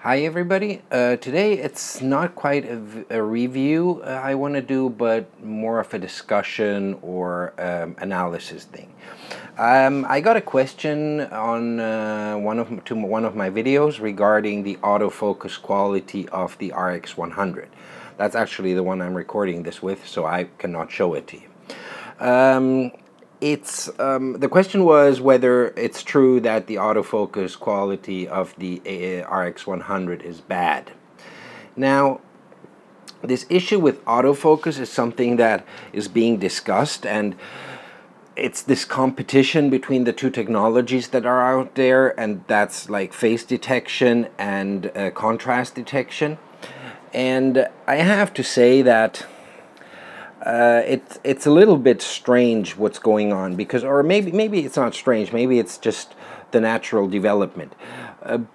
Hi everybody. Today it's not quite a review I want to do, but more of a discussion or analysis thing. I got a question on one of my videos regarding the autofocus quality of the RX 100. That's actually the one I'm recording this with, so I cannot show it to you. The question was whether it's true that the autofocus quality of the RX 100 is bad. Now, this issue with autofocus is something that is being discussed, and it's this competition between the two technologies that are out there, and that's like face detection and contrast detection. And I have to say that it's a little bit strange what's going on, because, or maybe it's not strange, maybe it's just the natural development.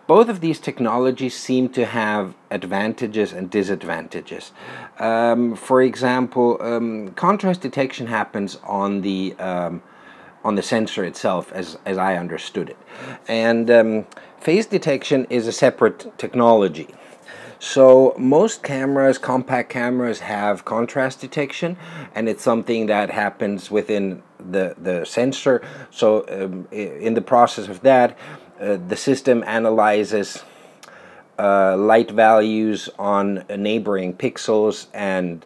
Both of these technologies seem to have advantages and disadvantages. For example, contrast detection happens on the sensor itself, as I understood it, and face detection is a separate technology. So most cameras, compact cameras, have contrast detection, and it's something that happens within the sensor. So in the process of that, the system analyzes light values on neighboring pixels and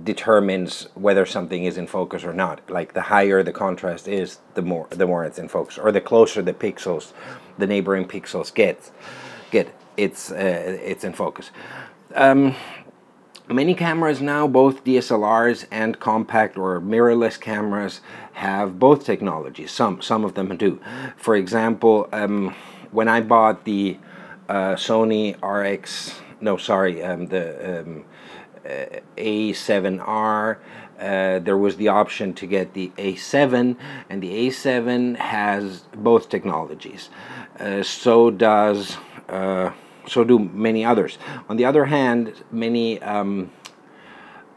determines whether something is in focus or not. Like, the higher the contrast is, the more it's in focus, or the closer the pixels, the neighboring pixels get. It's in focus. Many cameras now, both DSLRs and compact or mirrorless cameras, have both technologies. Some of them do. For example, when I bought the Sony A7R, there was the option to get the A7, and the A7 has both technologies. So do many others. On the other hand, many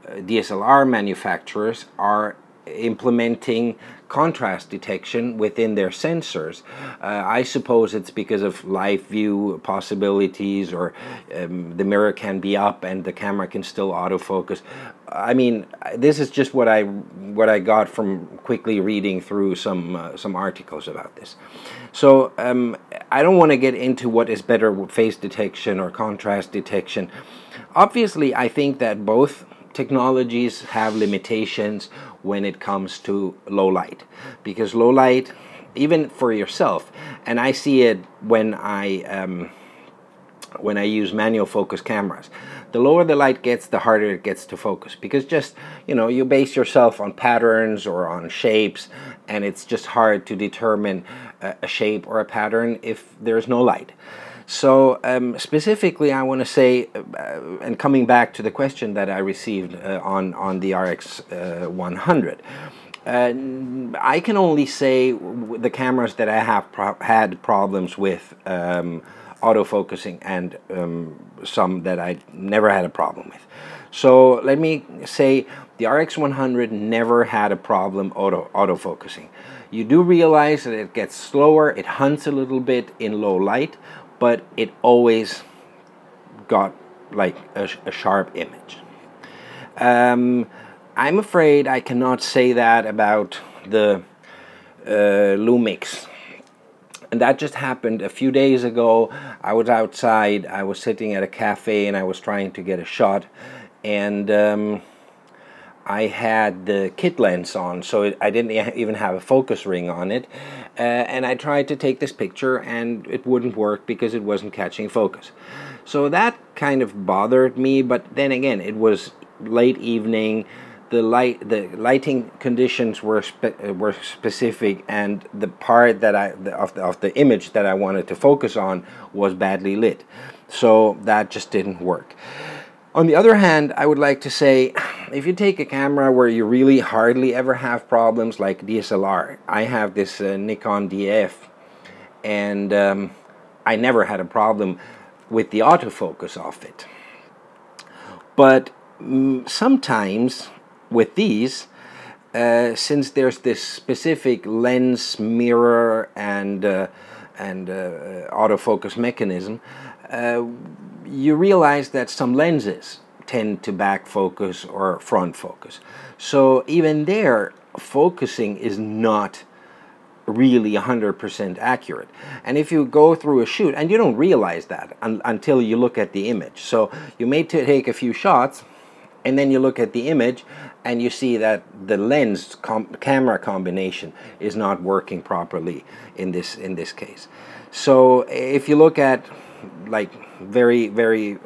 DSLR manufacturers are implementing contrast detection within their sensors. I suppose it's because of live view possibilities, or the mirror can be up and the camera can still autofocus. I mean, this is just what I got from quickly reading through some articles about this. So I don't want to get into what is better, face detection or contrast detection. Obviously, I think that both technologies have limitations when it comes to low light, because low light, even for yourself, and I see it when I use manual focus cameras, the lower the light gets, the harder it gets to focus, because just, you base yourself on patterns or on shapes, and it's just hard to determine a shape or a pattern if there's no light. So specifically, I want to say, and coming back to the question that I received on the RX 100, I can only say the cameras that I have had problems with autofocusing, and some that I never had a problem with. So let me say the RX 100 never had a problem autofocusing. You do realize that it gets slower, it hunts a little bit in low light, but it always got like a sharp image. I'm afraid I cannot say that about the Lumix. And that just happened a few days ago. I was outside, I was sitting at a cafe, and I was trying to get a shot, and I had the kit lens on, so I didn't even have a focus ring on it, and I tried to take this picture, and it wouldn't work because it wasn't catching focus. So that kind of bothered me, but then again, it was late evening. The lighting conditions were specific, and the part that of the image that I wanted to focus on was badly lit, so that just didn't work. On the other hand, I would like to say, if you take a camera where you really hardly ever have problems, like DSLR, I have this Nikon DF, and I never had a problem with the autofocus of it. But sometimes with these, since there's this specific lens, mirror, and autofocus mechanism, you realize that some lenses tend to back focus or front focus. So even there, focusing is not really 100% accurate. And if you go through a shoot, and you don't realize that until you look at the image. So you may take a few shots, and then you look at the image, and you see that the lens camera combination is not working properly in this case. So if you look at like very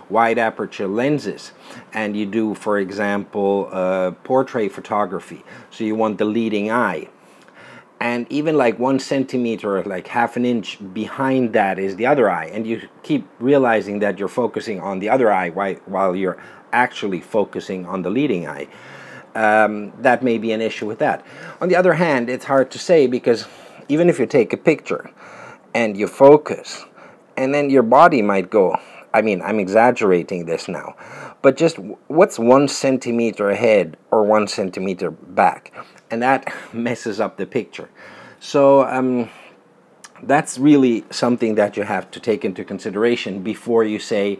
wide aperture lenses, and you do, for example, portrait photography, so you want the leading eye, and even like 1 centimeter, like half an inch behind that is the other eye, and you keep realizing that you're focusing on the other eye while you're actually focusing on the leading eye, that may be an issue with that. On the other hand, it's hard to say, because even if you take a picture and you focus, and then your body might go, I mean, I'm exaggerating this now, but just what's 1 centimeter ahead or 1 centimeter back, and that messes up the picture. So that's really something that you have to take into consideration before you say,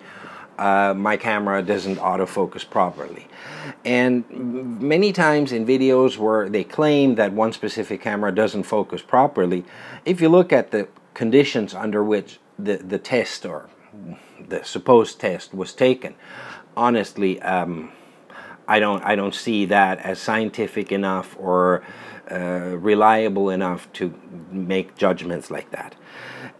my camera doesn't autofocus properly. And many times in videos where they claim that one specific camera doesn't focus properly, if you look at the conditions under which the test, or the supposed test, was taken, honestly, I don't see that as scientific enough or reliable enough to make judgments like that.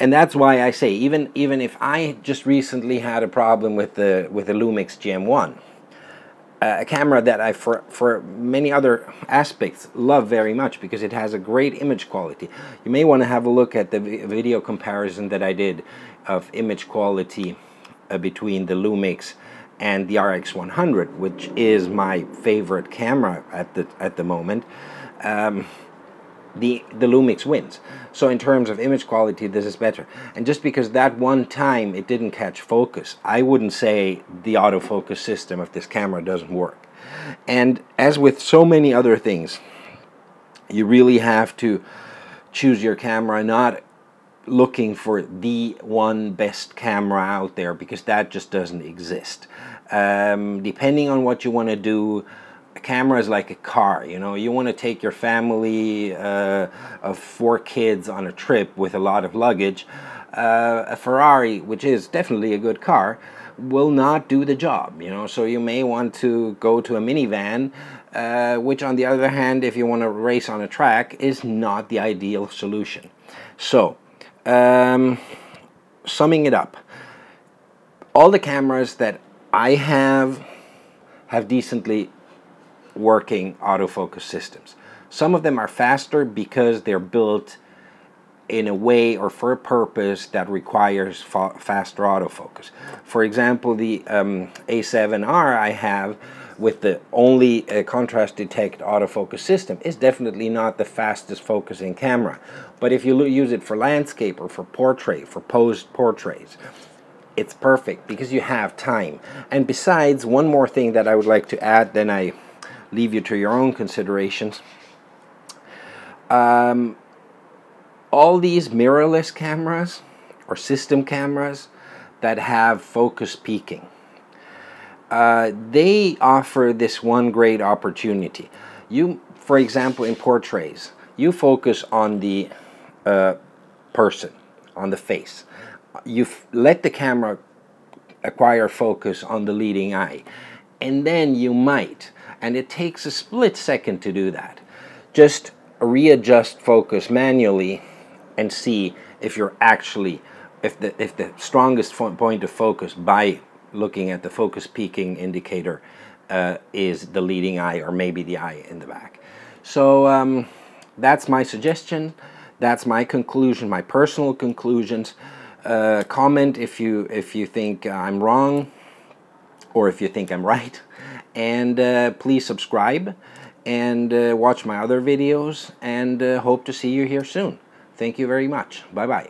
And that's why I say, even if I just recently had a problem with the Lumix GM1, a camera that I for many other aspects love very much, because it has a great image quality. You may want to have a look at the video comparison that I did of image quality between the Lumix and the RX100, which is my favorite camera at the moment. The Lumix wins. So in terms of image quality, this is better. And just because that one time it didn't catch focus, I wouldn't say the autofocus system of this camera doesn't work. And as with so many other things, you really have to choose your camera, not looking for the one best camera out there, because that just doesn't exist. Depending on what you want to do, a camera is like a car. You know, you want to take your family of 4 kids on a trip with a lot of luggage. A Ferrari, which is definitely a good car, will not do the job. You know, so you may want to go to a minivan, which on the other hand, if you want to race on a track, is not the ideal solution. So summing it up, all the cameras that I have decently working autofocus systems. Some of them are faster because they're built in a way or for a purpose that requires faster autofocus. For example, the A7R I have with the only contrast detect autofocus system is definitely not the fastest focusing camera. But if you use it for landscape or for portrait, for posed portraits, it's perfect because you have time. And besides, one more thing that I would like to add, then I leave you to your own considerations. All these mirrorless cameras or system cameras that have focus peaking, they offer this one great opportunity. You, for example, in portraits, you focus on the person, on the face. You let the camera acquire focus on the leading eye, and then you might, and it takes a split second to do that, just readjust focus manually and see if you're actually, if the strongest point of focus by looking at the focus peaking indicator is the leading eye or maybe the eye in the back. So that's my suggestion. That's my conclusion, my personal conclusions. Comment if you think I'm wrong or if you think I'm right, and please subscribe and watch my other videos, and hope to see you here soon. Thank you very much. Bye bye.